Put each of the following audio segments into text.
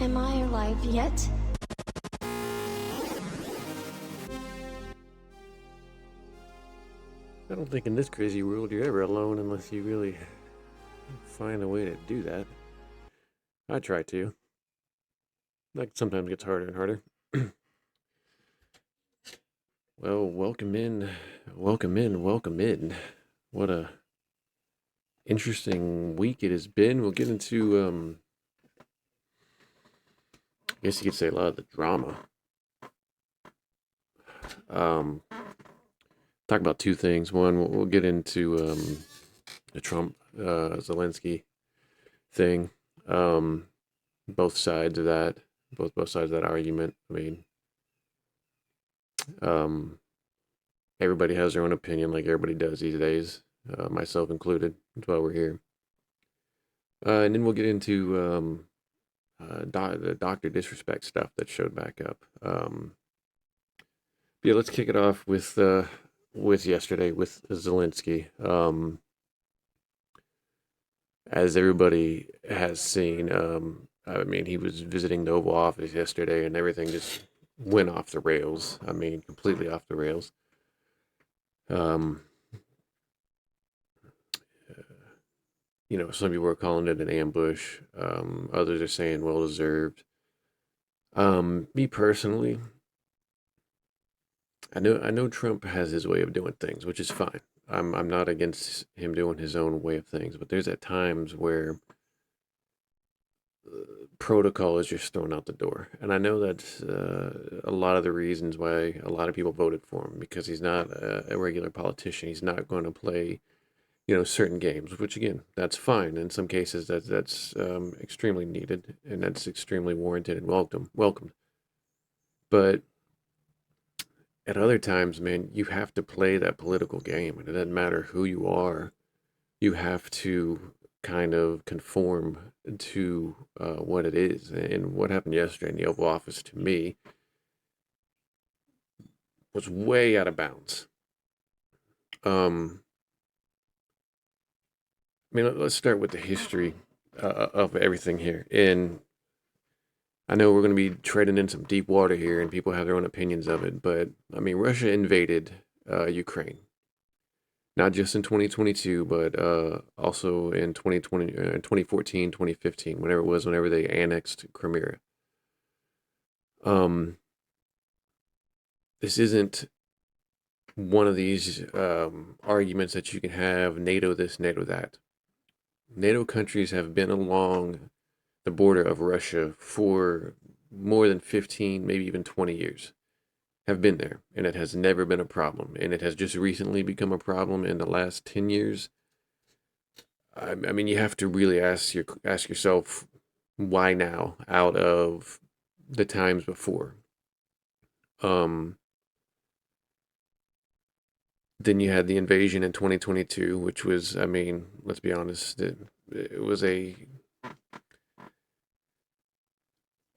Am I alive yet? I don't think in this crazy world you're ever alone unless you really find a way to do that. I try to. That sometimes gets harder and harder. Well, welcome in, welcome in, welcome in. What a interesting week it has been. We'll get into, I guess you could say a lot of the drama. Talk about two things. One, we'll get into the Trump Zelensky thing. Both sides of that, both sides of that argument. I mean, everybody has their own opinion, like everybody does these days, myself included. That's why we're here. And then we'll get into the DrDisrespect stuff that showed back up. Yeah, let's kick it off with yesterday with Zelensky. As everybody has seen, I mean, he was visiting the Oval Office yesterday, and everything just went off the rails. I mean, completely off the rails. You know, some people are calling it an ambush. Others are saying well deserved. Me personally, I know Trump has his way of doing things, which is fine. I'm not against him doing his own way of things, but there's at times where protocol is just thrown out the door. And I know that's a lot of the reasons why a lot of people voted for him, because he's not a regular politician. He's not going to play, you know, certain games, which again, that's fine. In some cases, that's extremely needed, and that's extremely warranted and welcomed. But at other times, man, you have to play that political game, and it doesn't matter who you are. You have to kind of conform to what it is. And what happened yesterday in the Oval Office, to me, was way out of bounds. I mean, let's start with the history of everything here. And I know we're going to be treading in some deep water here, and people have their own opinions of it. But I mean, Russia invaded Ukraine, not just in 2022, but also in 2020, 2014, 2015, whenever it was, whenever they annexed Crimea. This isn't one of these arguments that you can have NATO this, NATO that. NATO countries have been along the border of Russia for more than 15, maybe even 20 years. Have been there, and it has never been a problem. And it has just recently become a problem in the last 10 years. I mean, you have to really ask yourself, why now, out of the times before. Then you had the invasion in 2022, which was, I mean, let's be honest, it was a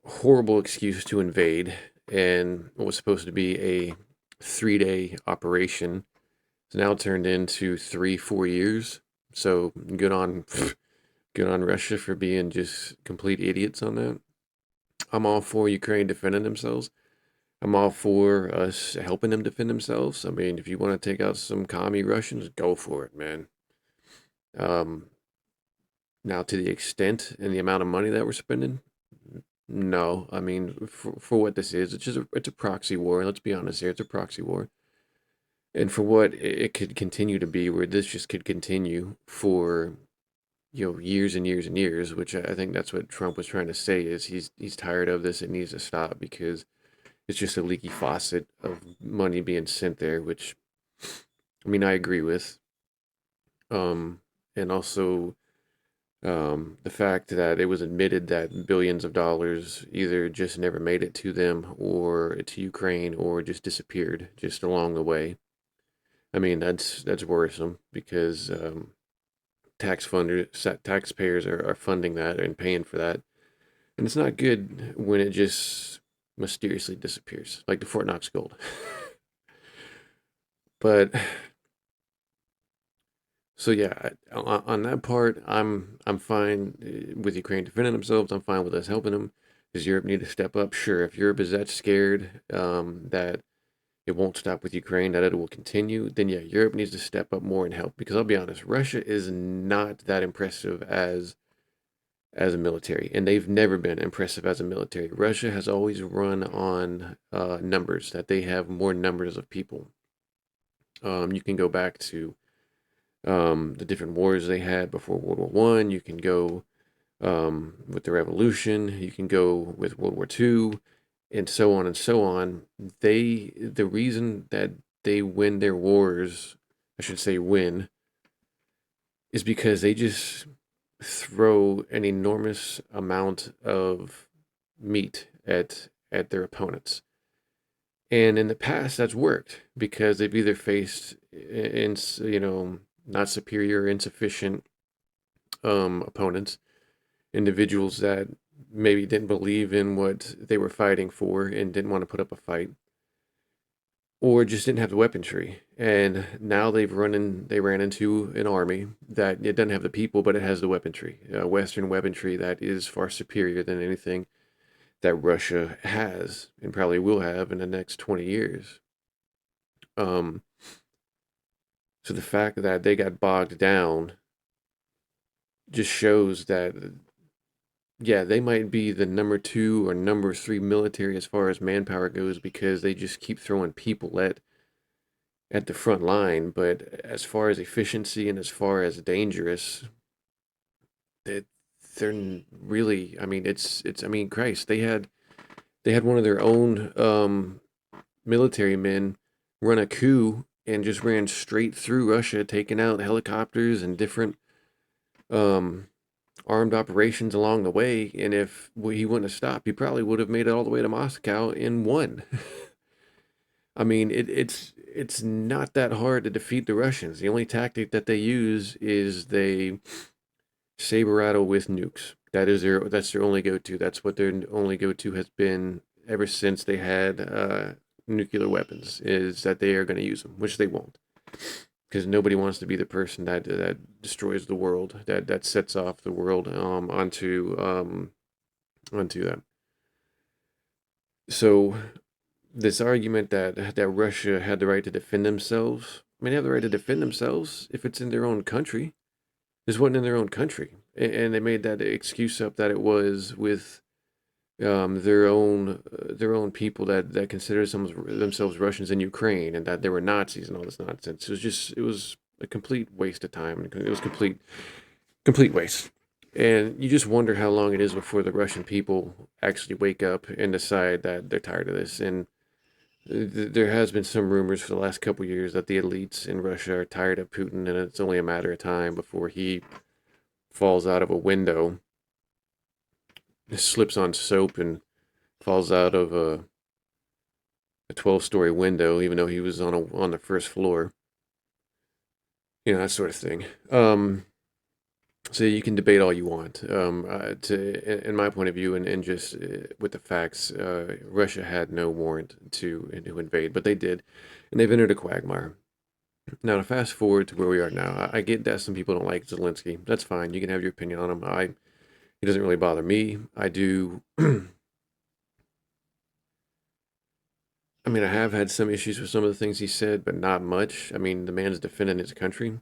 horrible excuse to invade, and what was supposed to be a 3-day operation is now turned into 3-4 years. So good on Russia for being just complete idiots on that. I'm all for Ukraine defending themselves. I'm all for us helping them defend themselves. I mean, if you want to take out some commie Russians, go for it, man. Now, to the extent and the amount of money that we're spending, no. I mean, for what this is, it's a proxy war. Let's be honest here, it's a proxy war. And for what it could continue to be, where this just could continue for, you know, years and years and years, which I think that's what Trump was trying to say, is he's tired of this. It needs to stop because it's just a leaky faucet of money being sent there, which, I mean, I agree with. And also the fact that it was admitted that billions of dollars either just never made it to them or to Ukraine or just disappeared just along the way. I mean, that's worrisome because taxpayers are funding that and paying for that. And it's not good when it just mysteriously disappears, like the Fort Knox gold. But So yeah, on that part, I'm fine with Ukraine defending themselves. I'm fine with us helping them. Does Europe need to step up? Sure. If Europe is that scared that it won't stop with Ukraine, that it will continue, then yeah, Europe needs to step up more and help. Because I'll be honest, Russia is not that impressive as a military, and they've never been impressive as a military. Russia has always run on numbers, that they have more numbers of people. You can go back to the different wars they had before World War One. You can go with the Revolution. You can go with World War Two, and so on and so on. The reason that they win their wars, I should say win, is because they just throw an enormous amount of meat at their opponents. And in the past, that's worked because they've either faced in not superior or insufficient opponents, individuals that maybe didn't believe in what they were fighting for and didn't want to put up a fight, or just didn't have the weaponry. And now they ran into an army that it doesn't have the people, but it has the weaponry, Western weaponry that is far superior than anything that Russia has and probably will have in the next 20 years. Um, so the fact that they got bogged down just shows that, yeah, they might be the number two or number three military as far as manpower goes because they just keep throwing people at the front line. But as far as efficiency and as far as dangerous, that they're really, I mean, I mean, Christ, they had one of their own military men run a coup and just ran straight through Russia, taking out helicopters and different um, armed operations along the way. And if he wouldn't have stopped, he probably would have made it all the way to Moscow and won. I mean, it's not that hard to defeat the Russians. The only tactic that they use is they saber rattle with nukes. That's their only go-to. That's what their only go-to has been ever since they had nuclear weapons. Is that they are going to use them, which they won't, because nobody wants to be the person that destroys the world, that sets off the world onto them. So this argument that Russia had the right to defend themselves. I mean, they have the right to defend themselves if it's in their own country. This wasn't in their own country, and they made that excuse up that it was with their own people that consider themselves Russians in Ukraine, and that they were Nazis and all this nonsense. It was a complete waste of time. It was complete waste. And you just wonder how long it is before the Russian people actually wake up and decide that they're tired of this. And there has been some rumors for the last couple of years that the elites in Russia are tired of Putin, and it's only a matter of time before he falls out of a window, slips on soap, and falls out of a 12-story window, even though he was on the first floor. You know, that sort of thing. So you can debate all you want. In my point of view, and just with the facts, Russia had no warrant to invade, but they did, and they've entered a quagmire. Now, to fast forward to where we are now, I get that some people don't like Zelensky. That's fine. You can have your opinion on him. He doesn't really bother me. I do. I mean, I have had some issues with some of the things he said, but not much. I mean, the man's defending his country.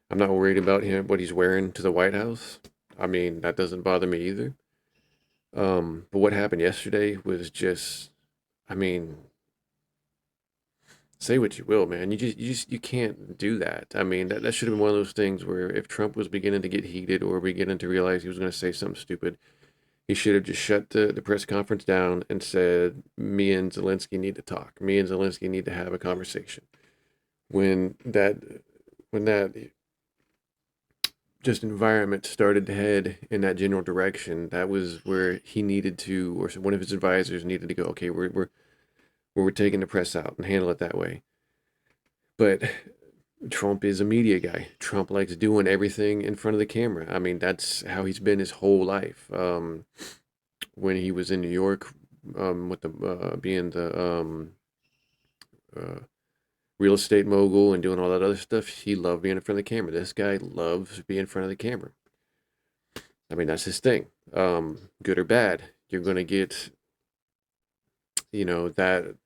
I'm not worried about him, what he's wearing to the White House. I mean, that doesn't bother me either. But what happened yesterday was just, I mean, say what you will, man. You can't do that. I mean, that should have been one of those things where if Trump was beginning to get heated or beginning to realize he was going to say something stupid, he should have just shut the press conference down and said, me and Zelensky need to talk. Me and Zelensky need to have a conversation. When that just environment started to head in that general direction, that was where he needed to, or one of his advisors needed to go, okay, we're taking the press out and handle it that way. But Trump is a media guy. Trump likes doing everything in front of the camera. I mean, that's how he's been his whole life. When he was in New York, with the being the real estate mogul and doing all that other stuff, he loved being in front of the camera. This guy loves being in front of the camera. I mean, that's his thing. Good or bad, you're gonna get, that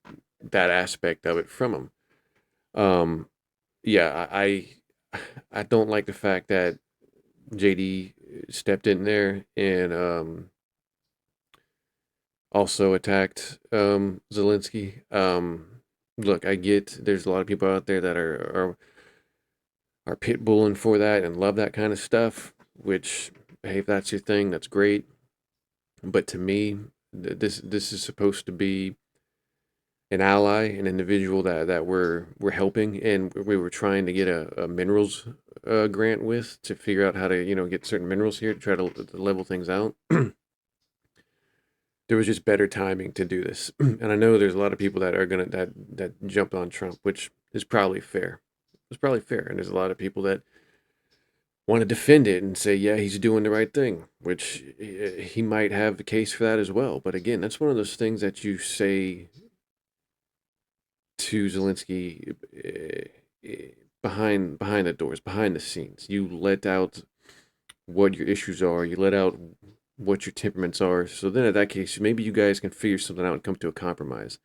aspect of it from him. Um, yeah, I don't like the fact that JD stepped in there and also attacked Zelensky. Look, I get there's a lot of people out there that are pit bulling for that and love that kind of stuff. Which, hey, if that's your thing, that's great. But to me, this is supposed to be an ally, an individual that we're helping, and we were trying to get a minerals grant with to figure out how to get certain minerals here to try to level things out. There was just better timing to do this, and I know there's a lot of people that are gonna that jumped on Trump, which is probably fair. It's probably fair, and there's a lot of people that want to defend it and say, yeah, he's doing the right thing, which he might have the case for that as well. But again, that's one of those things that you say to Zelensky behind the doors, behind the scenes. You let out what your issues are. You let out what your temperaments are. So then, in that case, maybe you guys can figure something out and come to a compromise.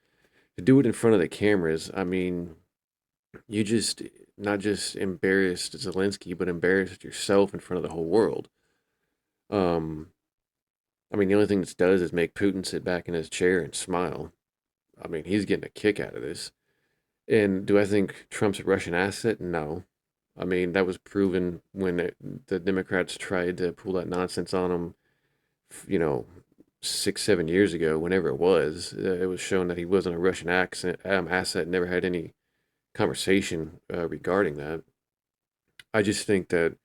To do it in front of the cameras, I mean, you just not just embarrassed Zelensky, but embarrassed yourself in front of the whole world. Um, I mean, the only thing this does is make Putin sit back in his chair and smile. I mean, he's getting a kick out of this. And do I think Trump's a Russian asset? No. I mean, that was proven when the Democrats tried to pull that nonsense on him, you know, 6, 7 years ago, whenever it was. It was shown that he wasn't a Russian asset, never had any conversation regarding that. I just think that,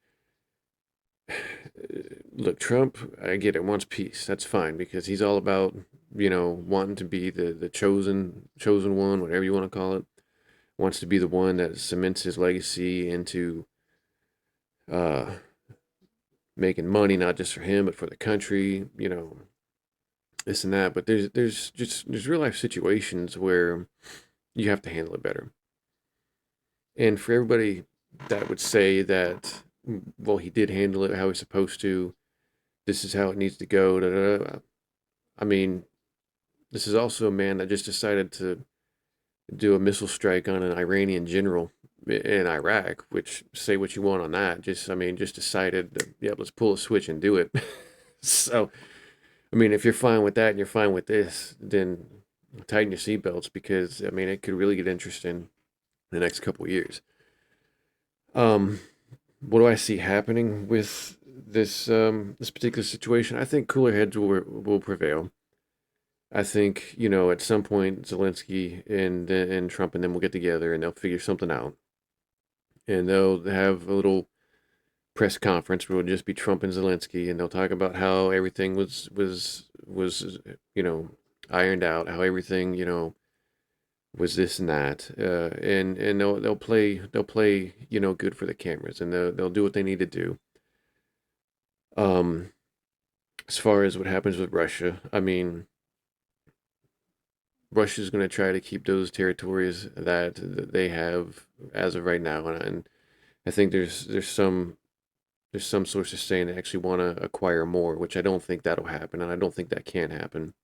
look, Trump, I get it, wants peace. That's fine because he's all about, wanting to be the chosen one, whatever you want to call it. Wants to be the one that cements his legacy into uh, making money, not just for him, but for the country, this and that. But there's real life situations where you have to handle it better. And for everybody that would say that, well, he did handle it how he's supposed to, this is how it needs to go. Da, da, da. I mean, this is also a man that just decided to do a missile strike on an Iranian general in Iraq, which say what you want on that. Just decided, yeah, let's pull a switch and do it. So, I mean, if you're fine with that and you're fine with this, then tighten your seatbelts because, I mean, it could really get interesting in the next couple of years. Um, what do I see happening with this particular situation? I think cooler heads will prevail. I think at some point Zelensky and Trump and them will get together and they'll figure something out, and they'll have a little press conference where it'll just be Trump and Zelensky, and they'll talk about how everything was ironed out, how everything was this and that, and they'll play good for the cameras, and they'll do what they need to do. Um, as far as what happens with Russia, I mean, Russia's going to try to keep those territories that they have as of right now, and I think there's some sources saying they actually want to acquire more, which I don't think that'll happen, and I don't think that can happen.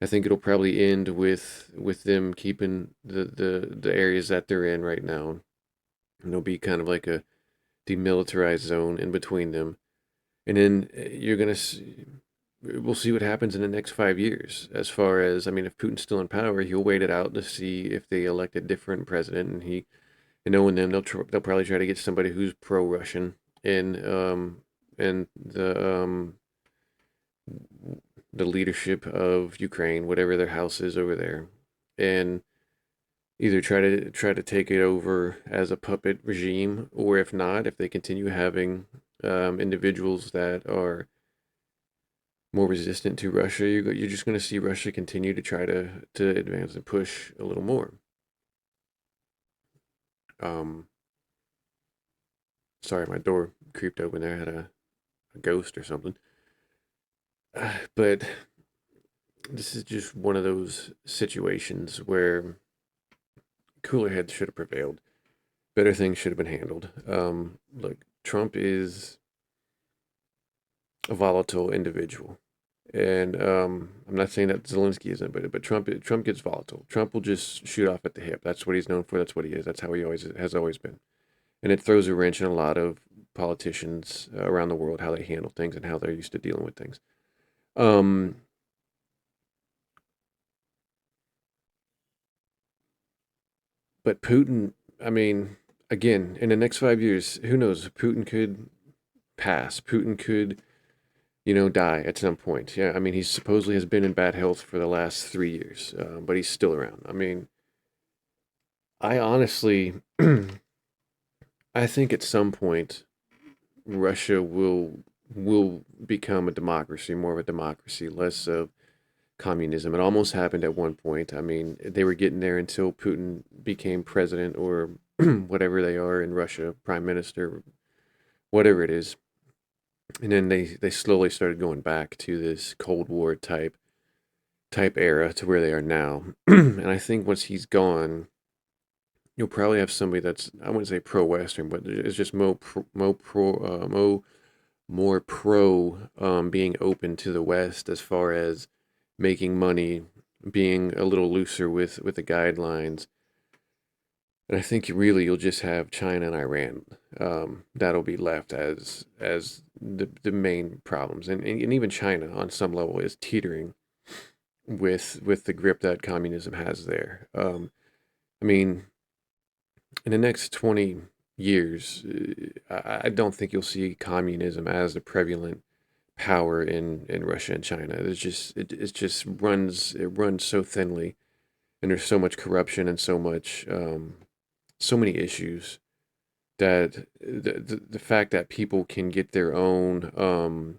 I think it'll probably end with them keeping the areas that they're in right now, and it'll be kind of like a demilitarized zone in between them, and then we'll see what happens in the next 5 years. As far as, I mean, if Putin's still in power, he'll wait it out to see if they elect a different president, and knowing them, they'll probably try to get somebody who's pro-Russian in the leadership of Ukraine, whatever their house is over there, and either try to take it over as a puppet regime, or if not, if they continue having individuals that are more resistant to Russia, you're just going to see Russia continue to try to advance and push a little more. Um, Sorry, my door creeped open there. I had a ghost or something. But this is just one of those situations where cooler heads should have prevailed. Better things should have been handled. Look, Trump is a volatile individual. And I'm not saying that Zelensky isn't, but Trump gets volatile. Trump will just shoot off at the hip. That's what he's known for. That's what he is. That's how he always has always been. And it throws a wrench in a lot of politicians around the world, how they handle things and how they're used to dealing with things. Um, but Putin, I mean, again, in the next 5 years, who knows? Putin could pass. Putin could, die at some point. Yeah, I mean, he supposedly has been in bad health for the last 3 years, but he's still around. I mean, I honestly, I think at some point Russia will become a democracy, more of a democracy, less of communism. It almost happened at one point. I mean, they were getting there until Putin became president or whatever they are in Russia, prime minister, whatever it is. And then they slowly started going back to this Cold War type era to where they are now. And I think once he's gone, you'll probably have somebody that's, I wouldn't say pro-Western, but it's just more pro being open to the West as far as making money, being a little looser with the guidelines. And I think really you'll just have China and Iran. That'll be left as the main problems, and even China on some level is teetering with the grip that communism has there. I mean, in the next 20 years, I don't think you'll see communism as the prevalent power in Russia and China. It just runs so thinly, and there's so much corruption and so many issues that the fact that people can get their own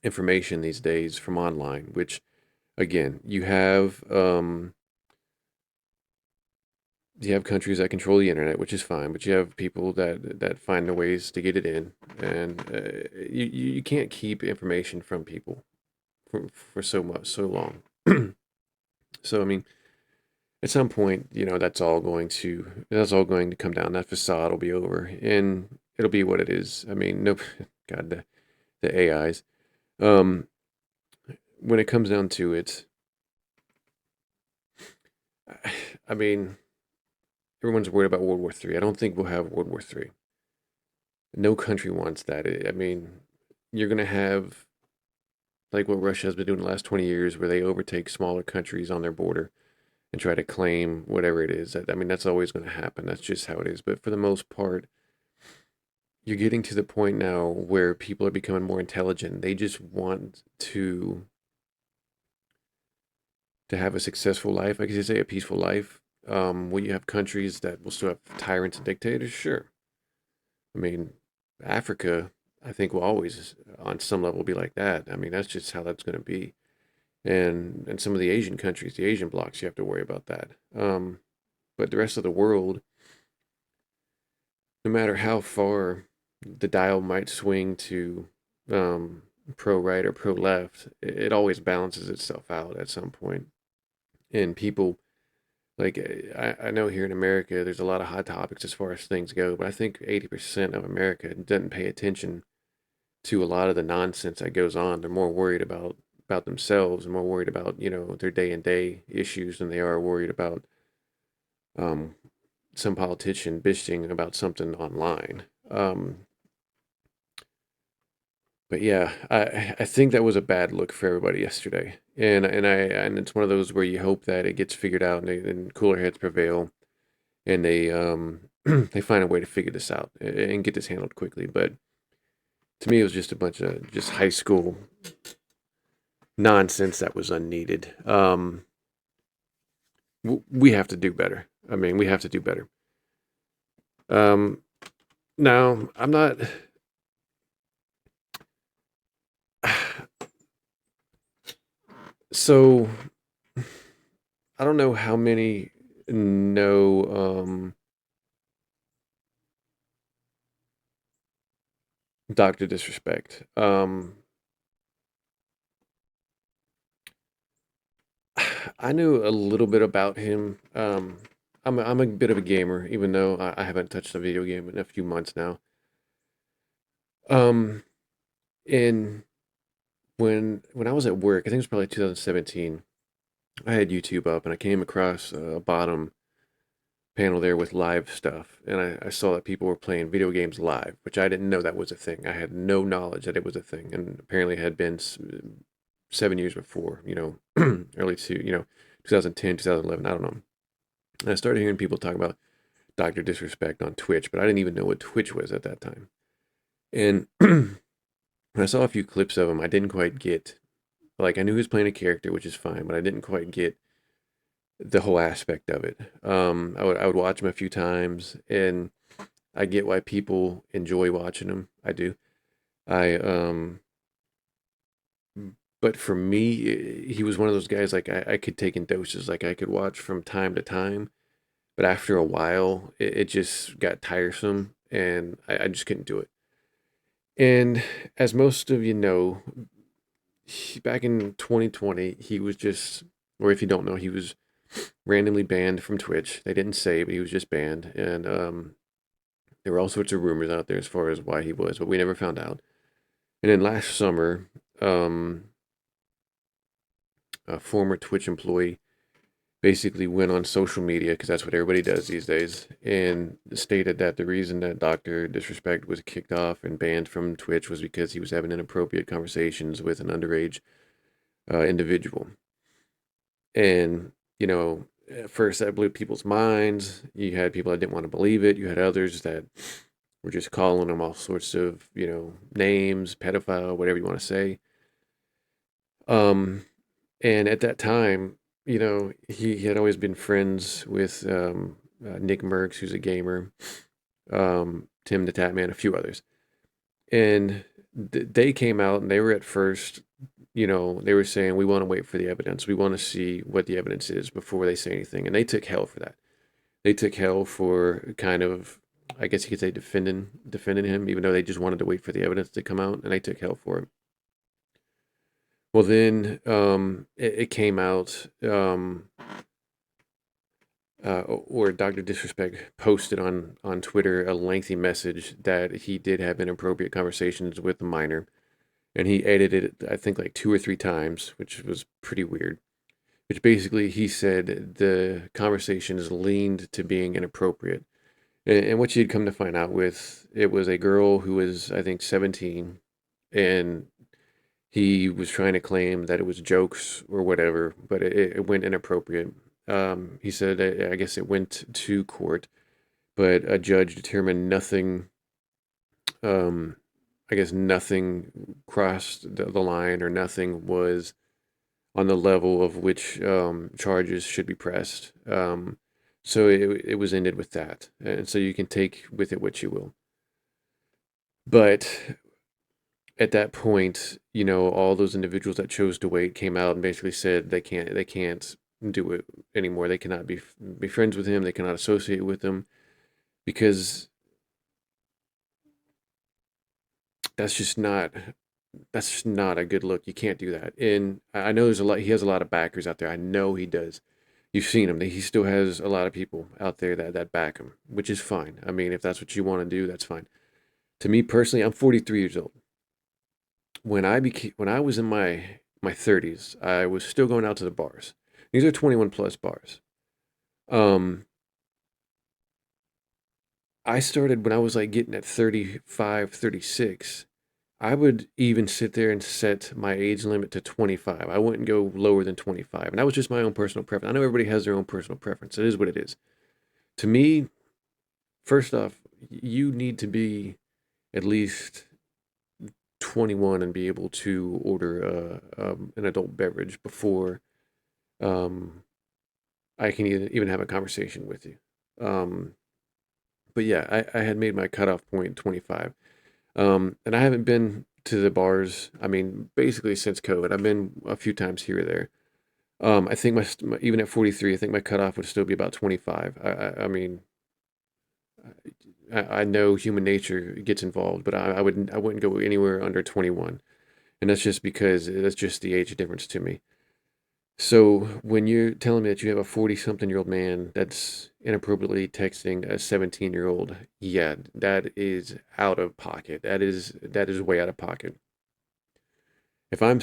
information these days from online, which again you have countries that control the internet, which is fine, but you have people that find the ways to get it in, and you can't keep information from people for so long. So I mean, at some point, that's all going to come down. That facade will be over, and it'll be what it is. I mean, nope, God, the AIs. Um, when it comes down to it, I mean, everyone's worried about World War III. I don't think we'll have World War III. No country wants that. I mean, you're gonna have like what Russia has been doing the last 20 years, where they overtake smaller countries on their border and try to claim whatever it is. I mean, that's always going to happen. That's just how it is. But for the most part, you're getting to the point now where people are becoming more intelligent. They just want to have a successful life. I guess you say a peaceful life. Will you have countries that will still have tyrants and dictators? Sure. I mean, Africa, I think will always, on some level, be like that. I mean, that's just how that's going to be. And some of the Asian countries, the Asian blocs, you have to worry about that. But the rest of the world, no matter how far the dial might swing to pro right or pro left, it always balances itself out at some point. And people, like, I know here in America, there's a lot of hot topics as far as things go, but I think 80% of America doesn't pay attention to a lot of the nonsense that goes on. They're more worried about themselves and more worried about their day and day issues than they are worried about um, some politician bitching about something online. But yeah, I think that was a bad look for everybody yesterday, and it's one of those where you hope that it gets figured out and cooler heads prevail, and they they find a way to figure this out and get this handled quickly. But to me, it was just a bunch of just high school nonsense that was unneeded. We have to do better. I mean, we have to do better. Um, now, I'm not. So I don't know how many know Dr. Disrespect. I knew a little bit about him. I'm a bit of a gamer, even though I haven't touched a video game in a few months now. Um, and when I was at work, I think it was probably 2017. I had YouTube up, and I came across a bottom panel there with live stuff, and I saw that people were playing video games live, which I didn't know that was a thing. I had no knowledge that it was a thing, and apparently it had been 7 years before, early 2010, 2011. I don't know. And I started hearing people talk about DrDisrespect on Twitch, but I didn't even know what Twitch was at that time. And when I saw a few clips of him, I didn't quite get, like, I knew he was playing a character, which is fine, but I didn't quite get the whole aspect of it. I would watch him a few times, and I get why people enjoy watching him. I do. I but for me, he was one of those guys like I could take in doses. Like I could watch from time to time, but after a while, it just got tiresome, and I just couldn't do it. And as most of you know, back in 2020, he was just, or if you don't know, he was randomly banned from Twitch. They didn't say, but he was just banned. And there were all sorts of rumors out there as far as why he was, but we never found out. And then last summer, um, a former Twitch employee basically went on social media, because that's what everybody does these days, and stated that the reason that Dr. Disrespect was kicked off and banned from Twitch was because he was having inappropriate conversations with an underage individual. And, at first that blew people's minds. You had people that didn't want to believe it. You had others that were just calling him all sorts of, names, pedophile, whatever you want to say. Um, and at that time, he had always been friends with Nick Merckx, who's a gamer, Tim the Tatman, a few others. And they came out and they were at first, they were saying, we want to wait for the evidence. We want to see what the evidence is before they say anything. And they took hell for that. They took hell for kind of, I guess you could say, defending him, even though they just wanted to wait for the evidence to come out, and they took hell for it. Well, then it came out, or Dr. Disrespect posted on Twitter a lengthy message that he did have inappropriate conversations with a minor, and he edited it, I think, like 2 or 3 times, which was pretty weird. Which basically he said the conversations leaned to being inappropriate. And what you'd come to find out with it was a girl who was, I think, 17, and he was trying to claim that it was jokes or whatever, but it went inappropriate. He said, I guess it went to court, but a judge determined nothing, um, I guess nothing crossed the line, or nothing was on the level of which charges should be pressed. So it was ended with that. And so you can take with it what you will. But at that point, all those individuals that chose to wait came out and basically said they can't do it anymore. They cannot be friends with him. They cannot associate with him, because that's just not that's just not a good look. You can't do that. And I know there's a lot. He has a lot of backers out there. I know he does. You've seen him. He still has a lot of people out there that back him, which is fine. I mean, if that's what you want to do, that's fine. To me personally, I'm 43 years old. When I was in my 30s, I was still going out to the bars. These are 21 plus bars. Um, I started when I was like getting at 35, 36. I would even sit there and set my age limit to 25. I wouldn't go lower than 25. And that was just my own personal preference. I know everybody has their own personal preference. It is what it is. To me, first off, you need to be at least 21 and be able to order an adult beverage before um, I can even have a conversation with you. Um, but yeah, I had made my cutoff point 25. And I haven't been to the bars, I mean, basically since COVID. I've been a few times here or there. I think even at 43, I think my cutoff would still be about 25. I mean, I know human nature gets involved, but I wouldn't go anywhere under 21, and that's just because that's just the age difference to me. So when you're telling me that you have a 40-something-year-old man that's inappropriately texting a 17-year-old, yeah, that is out of pocket. That is way out of pocket. If I'm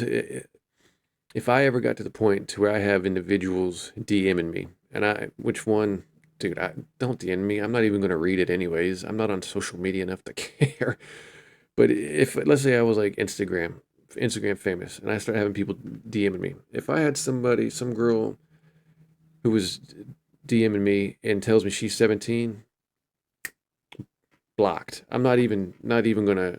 if I ever got to the point to where I have individuals DMing me, and which one, dude, don't DM me. I'm not even gonna read it anyways. I'm not on social media enough to care. But if let's say I was like Instagram famous, and I start having people DMing me, if I had somebody, some girl who was DMing me and tells me she's 17, blocked. I'm not even gonna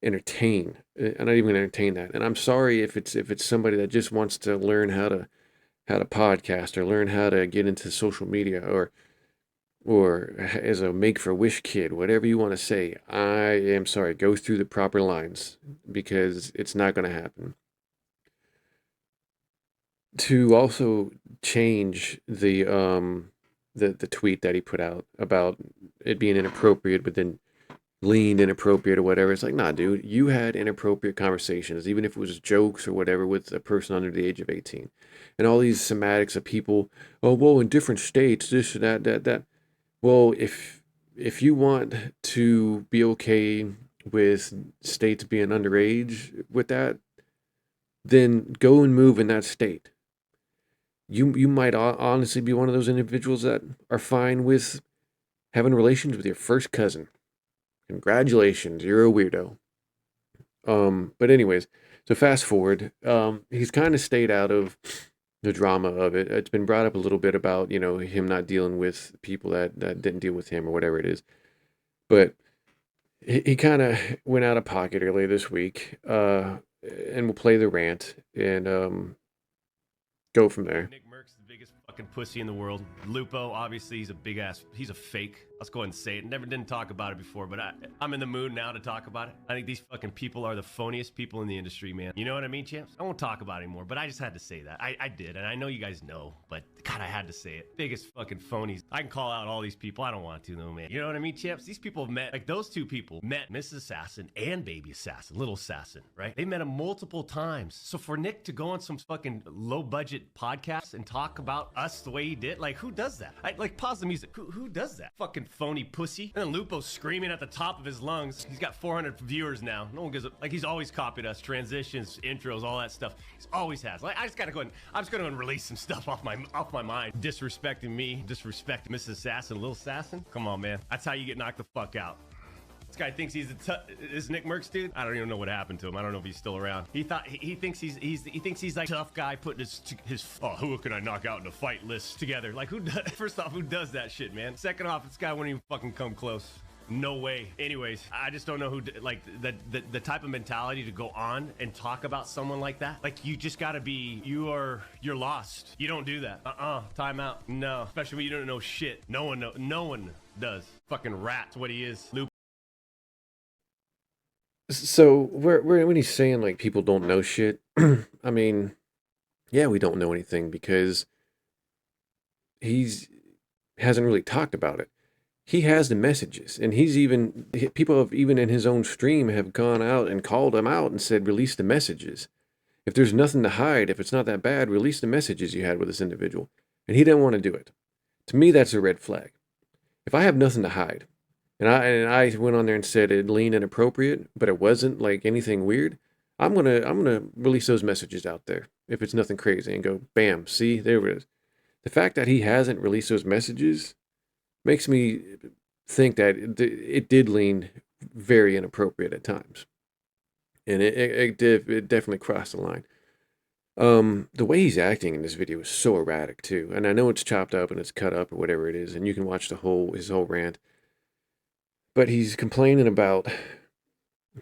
entertain. I'm not even gonna entertain that. And I'm sorry if it's somebody that just wants to learn how to podcast or learn how to get into social media or as a make for wish kid, whatever you want to say. I am sorry. Go through the proper lines because it's not going to happen. To also change the tweet that he put out about it being inappropriate, but then leaned inappropriate or whatever. It's like, nah, dude, you had inappropriate conversations, even if it was jokes or whatever, with a person under the age of 18. And all these semantics of people, oh, well, in different states, this, that. Well, if you want to be okay with states being underage with that, then go and move in that state. You might honestly be one of those individuals that are fine with having relations with your first cousin. Congratulations, you're a weirdo. But anyways, so fast forward, he's kind of stayed out of the drama of it. It's been brought up a little bit about, him not dealing with people that didn't deal with him or whatever it is. But he kind of went out of pocket earlier this week, and we'll play the rant and go from there. Nick Merck's the biggest fucking pussy in the world. Lupo, obviously, he's a big ass. He's a fake. Let's go ahead and say it. Never didn't talk about it before, but I'm in the mood now to talk about it. I think these fucking people are the phoniest people in the industry, man. You know what I mean, champs? I won't talk about it anymore, but I just had to say that. I did, and I know you guys know, but God, I had to say it. Biggest fucking phonies. I can call out all these people. I don't want to, though, man. You know what I mean, champs? These people have met, like those two people met Mrs. Assassin and Baby Assassin, Little Assassin, right? They met him multiple times. So for Nick to go on some fucking low budget podcast and talk about us the way he did, like, who does that? Like, pause the music. Who does that? Fucking phony pussy. And then Lupo's screaming at the top of his lungs. He's got 400 viewers now. No one gives a, like, he's always copied us. Transitions, intros, all that stuff. He's always has. Like, I'm just gonna release some stuff off my mind. Disrespecting me, disrespecting Mrs. Assassin, Little Assassin. Come on, man. That's how you get knocked the fuck out. This guy thinks he's this Nick Merckx dude. I don't even know what happened to him. I don't know if he's still around. He thinks he's like tough guy putting his who can I knock out in a fight list together. Like, first off, who does that shit, man? Second off, this guy wouldn't even fucking come close. No way. Anyways, I just don't know who, like, the type of mentality to go on and talk about someone like that. Like, you just gotta be, you're lost. You don't do that. Time out. No. Especially when you don't know shit. No one does. Fucking rat's what he is. Luke. So when he's saying like people don't know shit, I mean, yeah, we don't know anything because he's hasn't really talked about it. He has the messages, and people have even in his own stream have gone out and called him out and said, release the messages. If there's nothing to hide, if it's not that bad, release the messages you had with this individual. And he didn't want to do it. To me, that's a red flag. If I have nothing to hide, and I went on there and said it leaned inappropriate, but it wasn't like anything weird, I'm gonna release those messages out there if it's nothing crazy and go, bam, see, there it is. The fact that he hasn't released those messages makes me think that it did lean very inappropriate at times, and it definitely crossed the line. The way he's acting in this video is so erratic too, and I know it's chopped up and it's cut up or whatever it is, and you can watch his whole rant. But he's complaining about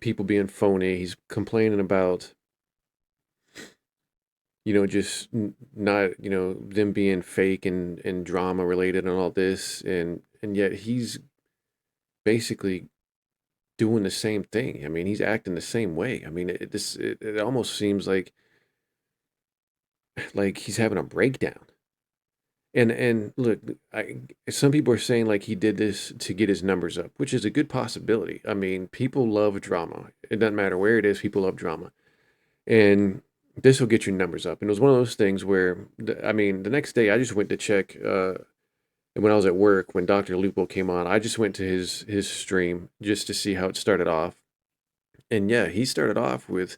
people being phony. He's complaining about, just not, them being fake and drama related and all this. And yet he's basically doing the same thing. I mean, he's acting the same way. I mean, it almost seems like he's having a breakdown. And look, some people are saying like he did this to get his numbers up, which is a good possibility. I mean, people love drama. It doesn't matter where it is, people love drama. And this will get your numbers up. And it was one of those things where, I mean, the next day I just went to check, when I was at work, when Dr. Lupo came on, I just went to his stream just to see how it started off. And yeah, he started off with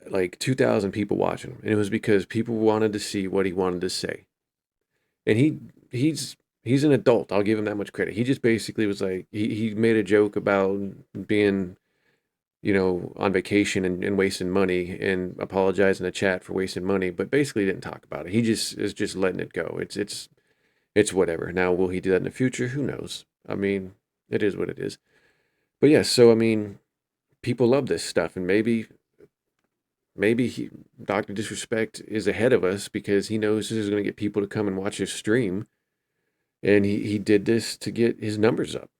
like 2,000 people watching him. And it was because people wanted to see what he wanted to say. And he's an adult. I'll give him that much credit. He just basically was like, he made a joke about being, on vacation and wasting money, and apologizing to chat for wasting money, but basically didn't talk about it. He just is just letting it go. It's whatever. Now, will he do that in the future? Who knows? I mean, it is what it is. But yeah, so I mean, people love this stuff, and maybe Dr. Disrespect is ahead of us because he knows this is going to get people to come and watch his stream, and he did this to get his numbers up.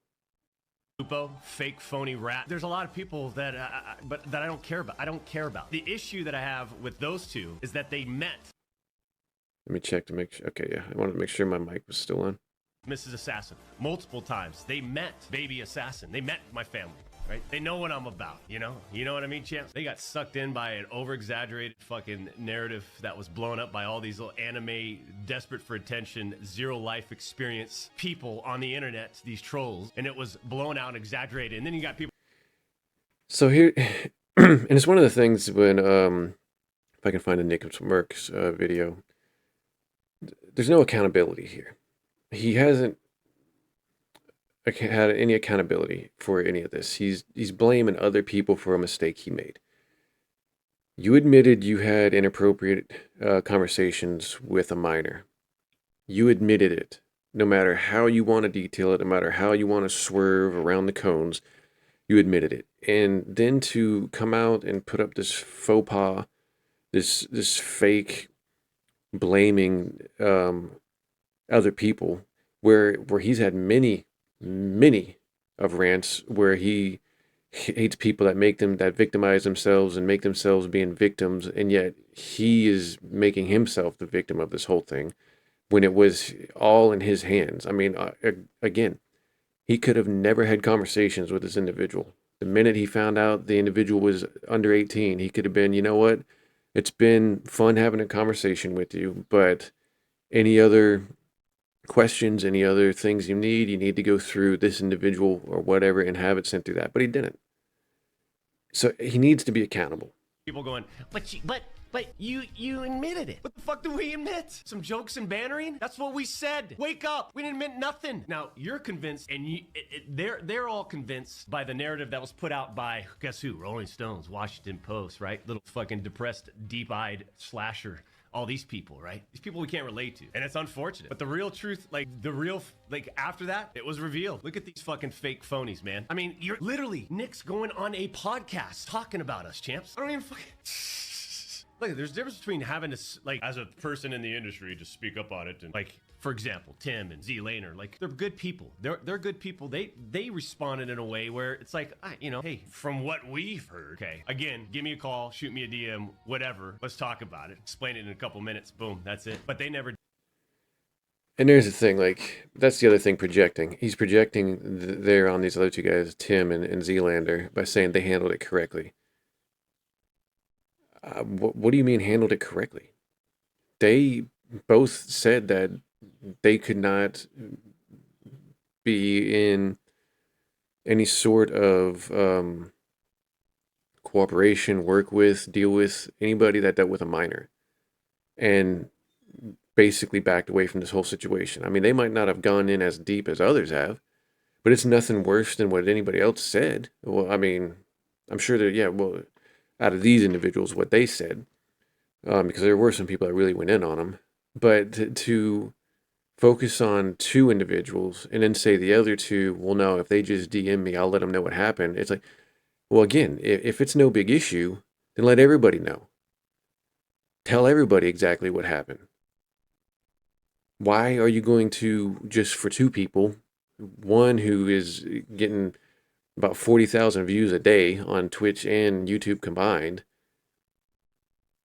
Lupo, fake, phony rat. There's a lot of people that, but that I don't care about. I don't care about. The issue that I have with those two is that they met. Let me check to make sure. Okay, yeah, I wanted to make sure my mic was still on. Mrs. Assassin multiple times. They met Baby Assassin. They met my family. Right? They know what I'm about, you know what I mean, champs? They got sucked in by an over-exaggerated fucking narrative that was blown up by all these little anime, desperate for attention, zero life experience people on the internet, these trolls, and it was blown out, exaggerated, and then you got people. So here, and it's one of the things when, if I can find a Nick Merck's video, there's no accountability here. He hasn't had any accountability for any of this. He's blaming other people for a mistake he made. You admitted you had inappropriate conversations with a minor. You admitted it. No matter how you want to detail it, no matter how you want to swerve around the cones, you admitted it. And then to come out and put up this faux pas, this fake blaming other people, where he's had many of rants where he hates people that victimize themselves and make themselves being victims, and yet he is making himself the victim of this whole thing when it was all in his hands. I mean, again, he could have never had conversations with this individual. The minute he found out the individual was under 18, he could have been, you know what, it's been fun having a conversation with you, but any other questions, any other things you need to go through this individual or whatever and have it sent through that. But he didn't. So he needs to be accountable. People going, but you admitted it. What the fuck do we admit? Some jokes and bannering? That's what we said. Wake up. We didn't admit nothing. Now you're convinced, and they're all convinced by the narrative that was put out by, guess who? Rolling Stones, Washington Post, right? Little fucking depressed, deep-eyed slasher. All these people, right? These people we can't relate to. And it's unfortunate. But the real truth, after that, it was revealed. Look at these fucking fake phonies, man. I mean, you're literally, Nick's going on a podcast talking about us, champs. I don't even fucking... Look, there's a difference between having to, as a person in the industry, just speak up on it. And, for example, Tim and Z Laner, they're good people. They're good people. They responded in a way where it's hey, from what we've heard, okay, again, give me a call, shoot me a DM, whatever. Let's talk about it. Explain it in a couple minutes. Boom, that's it. But they never. And there's the thing, that's the other thing, projecting. He's projecting there on these other two guys, Tim and Zelander, by saying they handled it correctly. What do you mean handled it correctly? They both said that they could not be in any sort of cooperation, deal with anybody that dealt with a minor, and basically backed away from this whole situation. I mean, they might not have gone in as deep as others have, but it's nothing worse than what anybody else said. Well, I mean, I'm sure that, out of these individuals, what they said, because there were some people that really went in on them, but to focus on two individuals and then say the other two, well, no, if they just DM me, I'll let them know what happened. It's like, well, again, if it's no big issue, then let everybody know. Tell everybody exactly what happened. Why are you going to, just for two people, one who is getting about 40,000 views a day on Twitch and YouTube combined,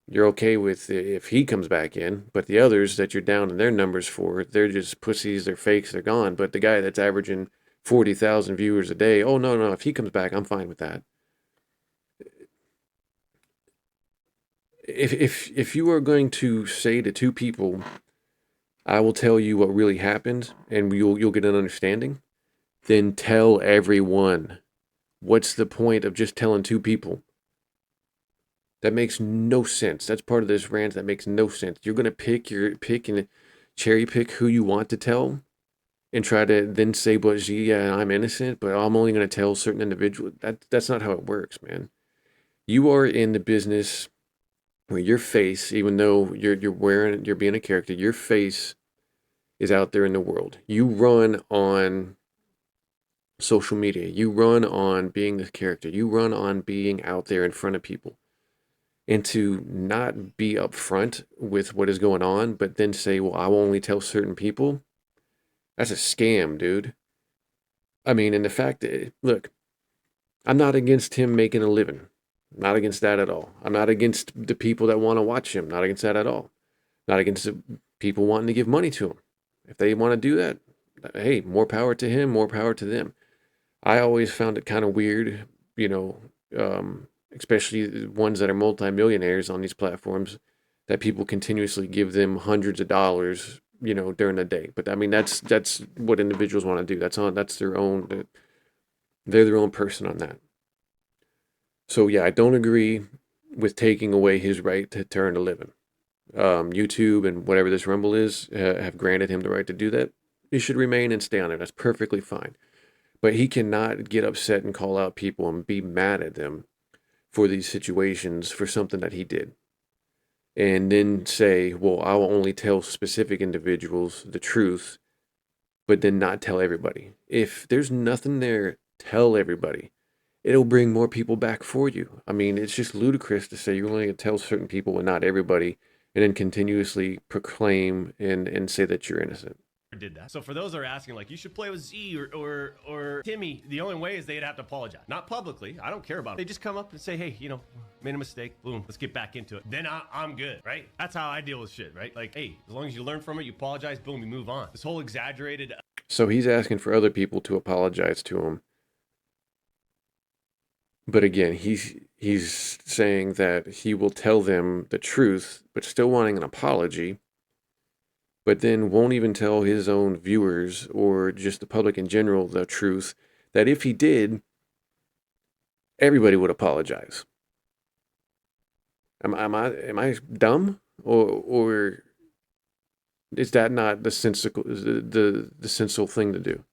you're okay with if he comes back in, but the others that you're down in their numbers for, they're just pussies, they're fakes, they're gone. But the guy that's averaging 40,000 viewers a day, oh, no, if he comes back, I'm fine with that. if you are going to say to two people, I will tell you what really happened, and you'll get an understanding, then tell everyone. What's the point of just telling two people? That makes no sense. That's part of this rant that makes no sense. You're gonna pick and cherry pick who you want to tell, and try to then say, "But gee, yeah, I'm innocent, but I'm only gonna tell certain individuals." That's not how it works, man. You are in the business where your face, even though you're being a character, your face is out there in the world. You run on social media. You run on being this character. You run on being out there in front of people. And to not be upfront with what is going on, but then say, well, I will only tell certain people, that's a scam, dude. I mean, and the fact that, look, I'm not against him making a living. I'm not against that at all. I'm not against the people that want to watch him. Not against that at all. Not against the people wanting to give money to him. If they want to do that, hey, more power to him, more power to them. I always found it kind of weird, you know, especially the ones that are multimillionaires on these platforms, that people continuously give them hundreds of dollars, during the day. But I mean, that's what individuals want to do. That's their own. They're their own person on that. So yeah, I don't agree with taking away his right to earn a living. YouTube and whatever this Rumble is have granted him the right to do that. He should remain and stay on it. That's perfectly fine. But he cannot get upset and call out people and be mad at them for these situations for something that he did. And then say, well, I will only tell specific individuals the truth, but then not tell everybody. If there's nothing there, tell everybody. It'll bring more people back for you. I mean, it's just ludicrous to say you're only going to tell certain people and not everybody, and then continuously proclaim and say that you're innocent. Did that. So for those that are asking, like, you should play with Z or Timmy, the only way is they'd have to apologize. Not publicly. I don't care about it. They just come up and say, hey, made a mistake. Boom. Let's get back into it. Then I'm good, right? That's how I deal with shit, right? Like, hey, as long as you learn from it, you apologize, boom, you move on. This whole exaggerated. So he's asking for other people to apologize to him. But again, he's saying that he will tell them the truth, but still wanting an apology, but then won't even tell his own viewers or just the public in general the truth, that if he did, everybody would apologize. Am I dumb, or is that not the sensible thing to do?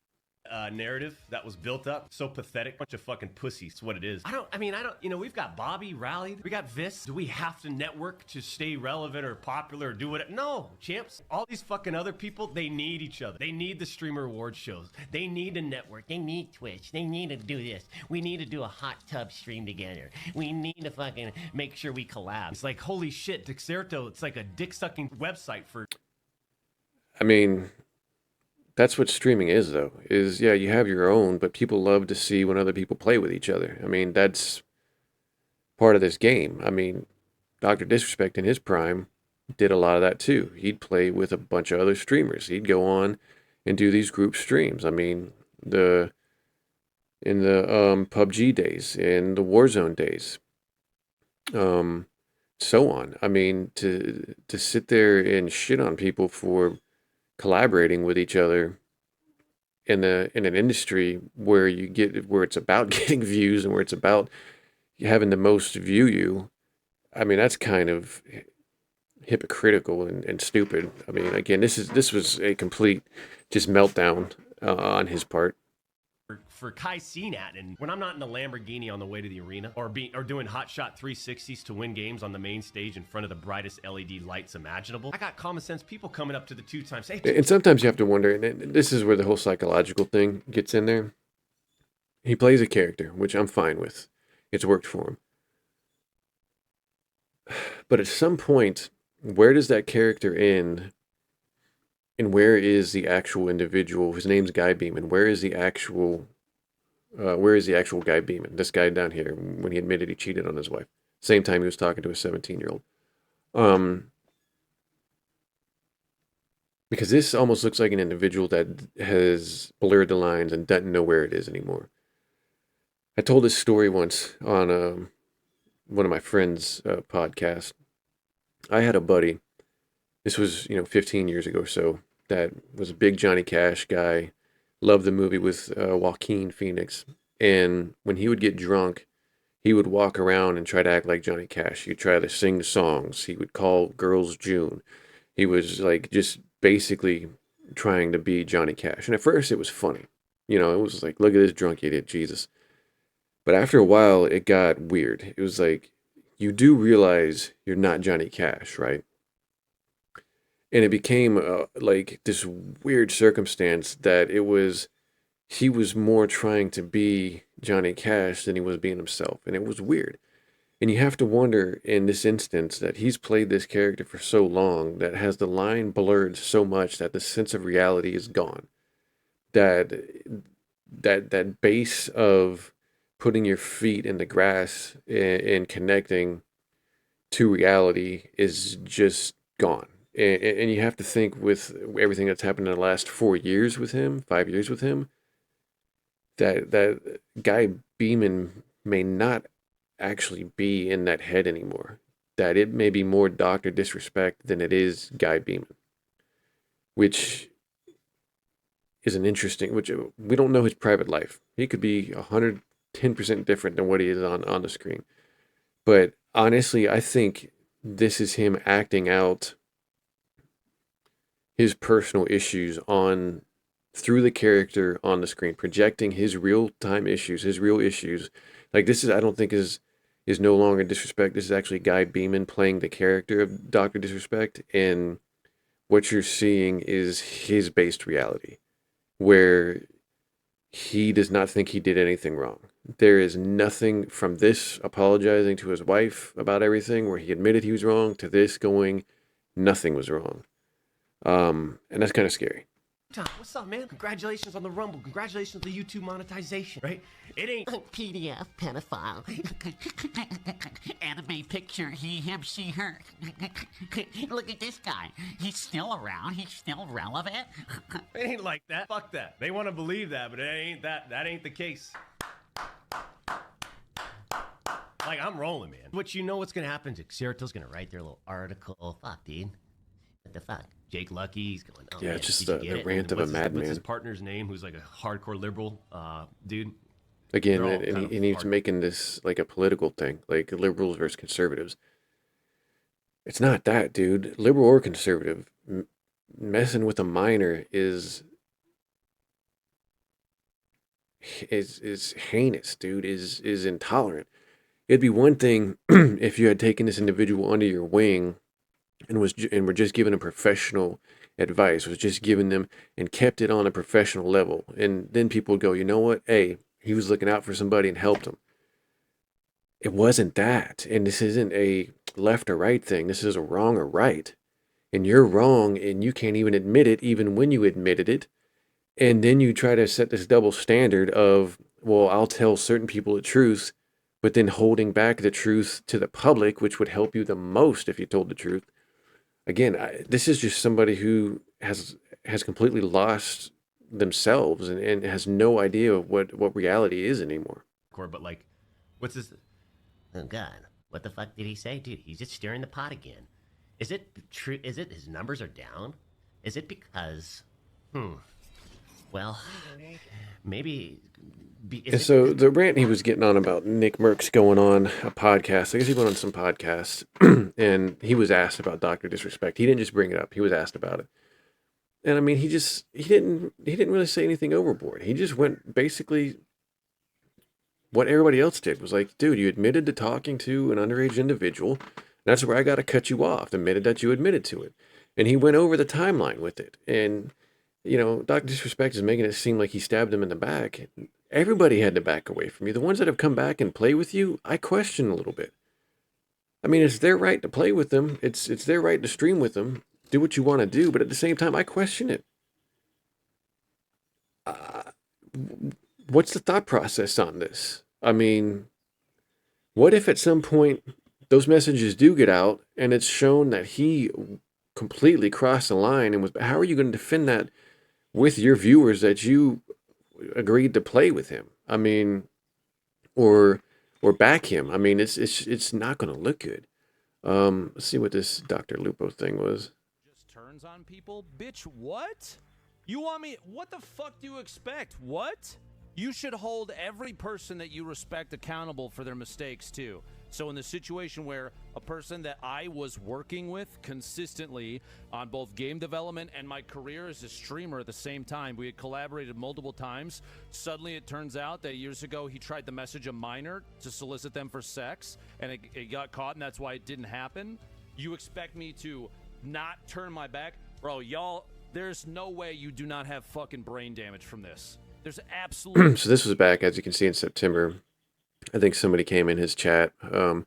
Narrative that was built up, so pathetic, bunch of fucking pussies. It's what it is. I don't, we've got Bobby rallied, we got Vis. Do we have to network to stay relevant or popular or do whatever? No, champs. All these fucking other people, they need each other. They need the streamer award shows. They need a network. They need Twitch. They need to do this. We need to do a hot tub stream together. We need to fucking make sure we collab. It's like, holy shit, Dexerto, it's like a dick-sucking website for... I mean, that's what streaming is, though. Yeah, you have your own, but people love to see when other people play with each other. I mean, that's part of this game. I mean, DrDisrespect in his prime did a lot of that too. He'd play with a bunch of other streamers. He'd go on and do these group streams. I mean, in the PUBG days, in the Warzone days, so on. I mean, to sit there and shit on people for collaborating with each other in an industry where it's about getting views and where it's about having the most view you. I mean, that's kind of hypocritical and stupid. I mean, again, this was a complete just meltdown on his part. For Kai Cenat, and when I'm not in a Lamborghini on the way to the arena or doing hotshot 360s to win games on the main stage in front of the brightest LED lights imaginable, I got common sense people coming up to the two times. Hey, and sometimes you have to wonder, and this is where the whole psychological thing gets in there. He plays a character, which I'm fine with. It's worked for him. But at some point, where does that character end? And where is the actual individual? His name's Guy Beeman. Where is the actual Guy Beeman? This guy down here, when he admitted he cheated on his wife. Same time he was talking to a 17-year-old. Because this almost looks like an individual that has blurred the lines and doesn't know where it is anymore. I told this story once on one of my friends' podcasts. I had a buddy. This was 15 years ago or so. That was a big Johnny Cash guy. Loved the movie with Joaquin Phoenix. And when he would get drunk, he would walk around and try to act like Johnny Cash. He'd try to sing the songs. He would call girls June. He was like just basically trying to be Johnny Cash. And at first it was funny. It was like, look at this drunk idiot, Jesus. But after a while, it got weird. It was like, you do realize you're not Johnny Cash, right? And it became like this weird circumstance that he was more trying to be Johnny Cash than he was being himself. And it was weird. And you have to wonder in this instance that he's played this character for so long that has the line blurred so much that the sense of reality is gone. That that base of putting your feet in the grass and connecting to reality is just gone. And you have to think with everything that's happened in the last 4 years with him, 5 years with him, that guy Beeman may not actually be in that head anymore. That it may be more Dr. Disrespect than it is Guy Beeman, which is an interesting, which we don't know his private life. He could be 110% different than what he is on the screen. But honestly, I think this is him acting out his personal issues on through the character on the screen, projecting his real time issues, his real issues. Like this is, I don't think is no longer Disrespect. This is actually Guy Beeman playing the character of Dr. Disrespect, and what you're seeing is his based reality, where he does not think he did anything wrong. There is nothing from this apologizing to his wife about everything, where he admitted he was wrong, to this going, nothing was wrong. And that's kind of scary. Tom, what's up, man? Congratulations on the Rumble. Congratulations on the YouTube monetization, right? It ain't PDF pedophile. Anime picture, he, him, she, her. Look at this guy. He's still around. He's still relevant. it ain't like that. Fuck that. They want to believe that, but it ain't that. That ain't the case. Like, I'm rolling, man. But you know what's gonna happen? Xerato's gonna write their little article. Fuck, dude. What the fuck? Jake Lucky, he's going, oh, Yeah, man, it's just did you the get it? rant And of a madman. What's his partner's name, who's like a hardcore liberal dude? Again, They're all and kind he, of and he's hard. making this like a political thing, like liberals versus conservatives. It's not that, dude. Liberal or conservative, messing with a minor is heinous, dude. Is intolerant. It'd be one thing if you had taken this individual under your wing and were just giving them professional advice, was just giving them and kept it on a professional level, and then people would go, you know what? Hey, he was looking out for somebody and helped him. It wasn't that, and this isn't a left or right thing. This is a wrong or right, and you're wrong, and you can't even admit it, even when you admitted it. And then you try to set this double standard of, well, I'll tell certain people the truth, but then holding back the truth to the public, which would help you the most if you told the truth. Again, this is just somebody who has completely lost themselves and has no idea of what reality is anymore. But like, what's this? Oh, God. What the fuck did he say? Dude, he's just stirring the pot again. Is it true? Is it his numbers are down? Is it because, well, maybe... And so the rant he was getting on about Nick Merckx going on a podcast, I guess he went on some podcasts, and he was asked about Dr. Disrespect. He didn't just bring it up; he was asked about it. And I mean, he didn't really say anything overboard. He just went basically what everybody else did, was like, dude, you admitted to talking to an underage individual. That's where I got to cut you off. Admitted that you admitted to it, and he went over the timeline with it. And Dr. Disrespect is making it seem like he stabbed him in the back. Everybody had to back away from you. The ones that have come back and play with you, I question a little bit. I mean, it's their right to play with them. It's their right to stream with them. Do what you want to do, but at the same time, I question it. What's the thought process on this? I mean, what if at some point those messages do get out and it's shown that he completely crossed the line and was? How are you going to defend that with your viewers that you agreed to play with him? I mean, or back him. I mean, it's not going to look good. Let's see what this Dr. Lupo thing was. Just turns on people? Bitch, what? You want me? What the fuck do you expect? What? You should hold every person that you respect accountable for their mistakes too. So in the situation where a person that I was working with consistently on both game development and my career as a streamer at the same time, we had collaborated multiple times. Suddenly it turns out that years ago he tried to message a minor to solicit them for sex, and it got caught, and that's why it didn't happen. You expect me to not turn my back? Bro, y'all, there's no way you do not have fucking brain damage from this. There's absolutely... So this was back, as you can see, in September. I think somebody came in his chat and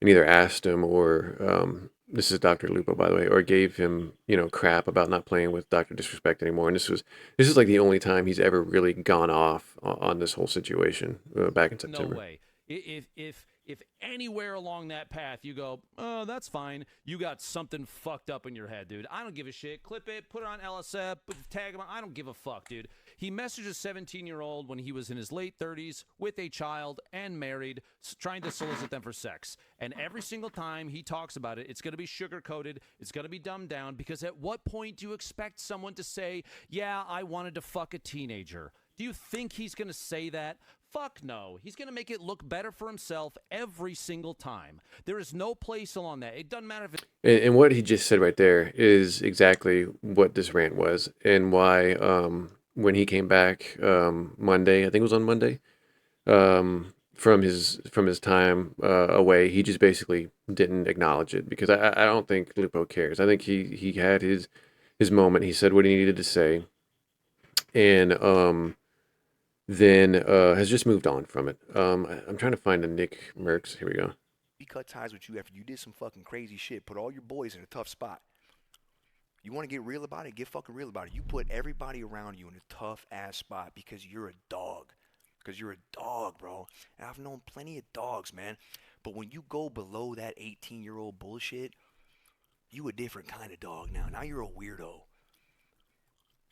either asked him or, this is Dr. Lupo, by the way, or gave him, crap about not playing with DrDisrespect anymore. And this is like the only time he's ever really gone off on this whole situation back in September. No way. If anywhere along that path you go, oh, that's fine, you got something fucked up in your head, dude. I don't give a shit. Clip it, put it on LSF, tag him. I don't give a fuck, dude. He messaged a 17-year-old when he was in his late 30s with a child and married, trying to solicit them for sex. And every single time he talks about it, it's going to be sugar-coated, it's going to be dumbed down, because at what point do you expect someone to say, yeah, I wanted to fuck a teenager? Do you think he's going to say that? Fuck no. He's going to make it look better for himself every single time. There is no place along that. It doesn't matter if it... And what he just said right there is exactly what this rant was, and why when he came back Monday, I think it was on Monday, from his time away, he just basically didn't acknowledge it, because I don't think Lupo cares. I think he had his moment. He said what he needed to say, and then has just moved on from it. I'm trying to find the Nick Merckx. Here we go. We cut ties with you after you did some fucking crazy shit. Put all your boys in a tough spot. You want to get real about it? Get fucking real about it. You put everybody around you in a tough ass spot because you're a dog. Because you're a dog, bro. And I've known plenty of dogs, man. But when you go below that 18-year-old bullshit, you a different kind of dog now. Now you're a weirdo.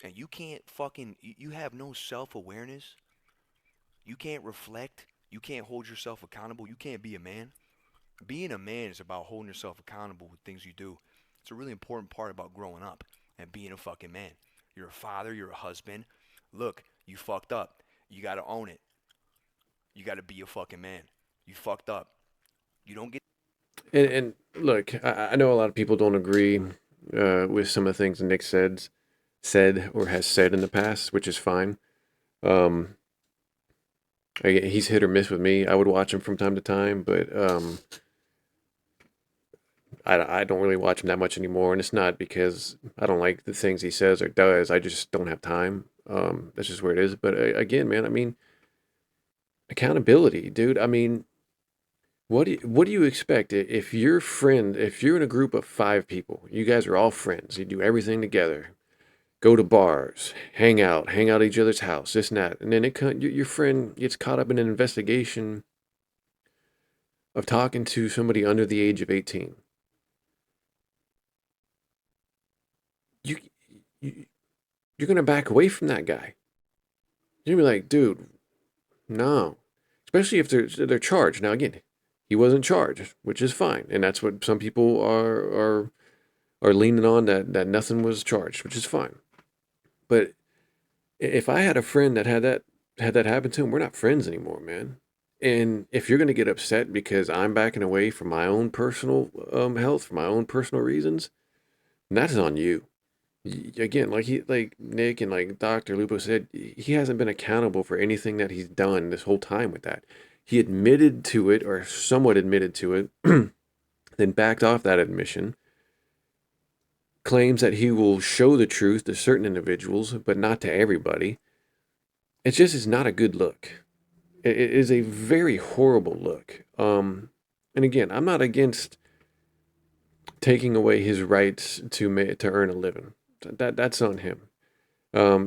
And you can't fucking... You have no self-awareness. You can't reflect. You can't hold yourself accountable. You can't be a man. Being a man is about holding yourself accountable with things you do. It's a really important part about growing up and being a fucking man. You're a father. You're a husband. Look, you fucked up. You got to own it. You got to be a fucking man. You fucked up. You don't get... And look, I know a lot of people don't agree with some of the things Nick said or has said in the past, which is fine. He's hit or miss with me. I would watch him from time to time, but I don't really watch him that much anymore. And it's not because I don't like the things he says or does. I just don't have time. That's just where it is. But again, man, I mean, accountability, dude. I mean, what do you expect if you're in a group of 5 people, you guys are all friends, you do everything together, go to bars, hang out at each other's house, this and that, and then your friend gets caught up in an investigation of talking to somebody under the age of 18. You're gonna back away from that guy. You're gonna be like, dude, no. Especially if they're charged. Now again, he wasn't charged, which is fine, and that's what some people are leaning on, that nothing was charged, which is fine. But if I had a friend that had that happen to him, we're not friends anymore, man. And if you're gonna get upset because I'm backing away from my own personal health, for my own personal reasons, that is on you. Again, like Nick and like Dr. Lupo said, he hasn't been accountable for anything that he's done this whole time with that. He admitted to it, or somewhat admitted to it, then backed off that admission, claims that he will show the truth to certain individuals, but not to everybody. It just is not a good look. It is a very horrible look. And again, I'm not against taking away his rights to earn a living. That's on him.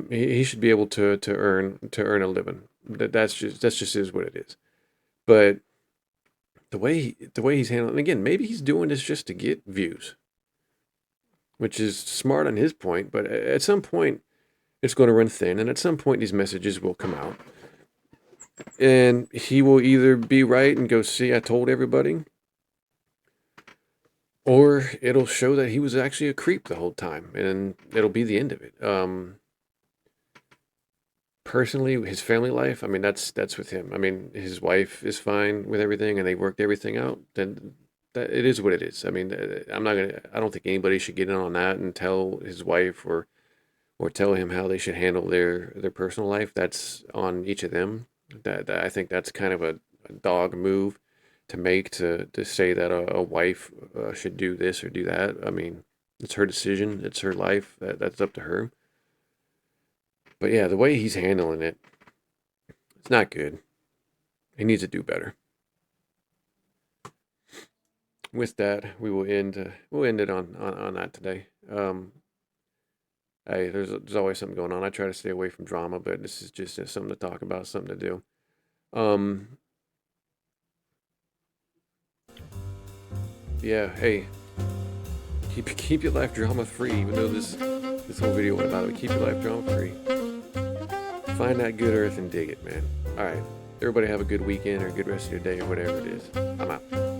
He should be able to earn a living. That's just is what it is. But the way he's handling, again, maybe he's doing this just to get views, which is smart on his point. But at some point, it's going to run thin, and at some point, these messages will come out, and he will either be right and go, "See, I told everybody," or it'll show that he was actually a creep the whole time, and it'll be the end of it. Personally, his family life, I mean, that's with him. I mean, his wife is fine with everything, and they worked everything out. Then that it is what it is. I mean, I don't think anybody should get in on that and tell his wife or tell him how they should handle their personal life. That's on each of them. That I think that's kind of a dog move to make, to say that a wife should do this or do that. I mean, it's her decision. It's her life. That's up to her. But yeah, the way he's handling it, it's not good. He needs to do better. With that, we'll end it on that today. Hey, there's always something going on. I try to stay away from drama, but this is just something to talk about, something to do. Yeah, hey, keep your life drama free. Even though this whole video went about it, keep your life drama free. Find that good earth and dig it, man. All right, everybody have a good weekend or a good rest of your day or whatever it is. I'm out.